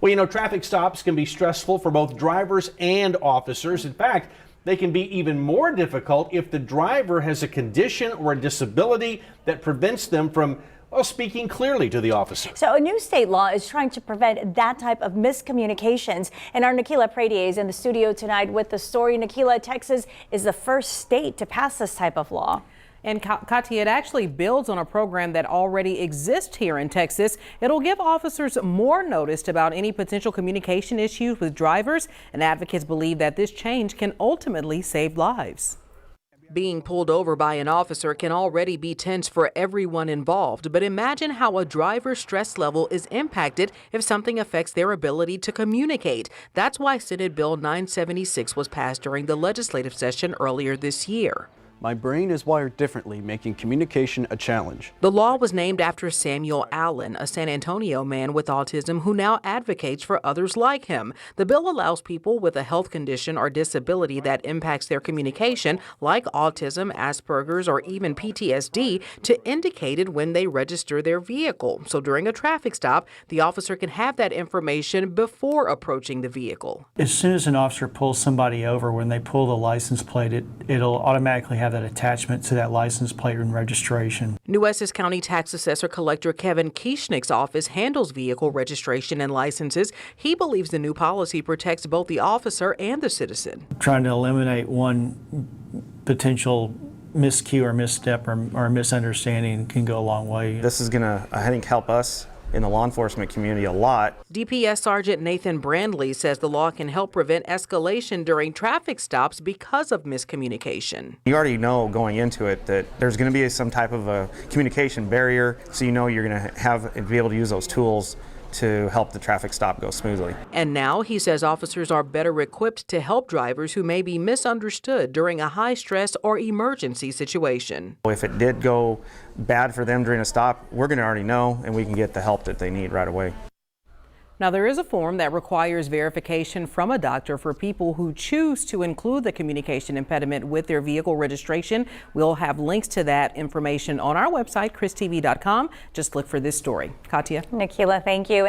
Well, traffic stops can be stressful for both drivers and officers. In fact, they can be even more difficult if the driver has a condition or a disability that prevents them from speaking clearly to the officer. So a new state law is trying to prevent that type of miscommunications. And our Nikila Pradier is in the studio tonight with the story. Nikila, Texas is the first state to pass this type of law. And Katia, it actually builds on a program that already exists here in Texas. It'll give officers more notice about any potential communication issues with drivers, and advocates believe that this change can ultimately save lives. Being pulled over by an officer can already be tense for everyone involved, but imagine how a driver's stress level is impacted if something affects their ability to communicate. That's why Senate Bill 976 was passed during the legislative session earlier this year. My brain is wired differently, making communication a challenge. The law was named after Samuel Allen, a San Antonio man with autism who now advocates for others like him. The bill allows people with a health condition or disability that impacts their communication, like autism, Asperger's, or even PTSD, to indicate it when they register their vehicle. So during a traffic stop, the officer can have that information before approaching the vehicle. As soon as an officer pulls somebody over, when they pull the license plate, it'll automatically have that attachment to that license plate and registration. New Essex County Tax Assessor Collector Kevin Kieschnick's office handles vehicle registration and licenses. He believes the new policy protects both the officer and the citizen. Trying to eliminate one potential miscue or misstep or misunderstanding can go a long way. This is going to, I think, help us in the law enforcement community a lot. DPS Sergeant Nathan Brandley says the law can help prevent escalation during traffic stops because of miscommunication. You already know going into it that there's going to be some type of a communication barrier, so you know you're going to have and be able to use those tools to help the traffic stop go smoothly. And now he says officers are better equipped to help drivers who may be misunderstood during a high stress or emergency situation. If it did go bad for them during a stop, we're going to already know, and we can get the help that they need right away. Now, there is a form that requires verification from a doctor for people who choose to include the communication impediment with their vehicle registration. We'll have links to that information on our website, KrisTV.com. Just look for this story. Katia. Nikila, thank you.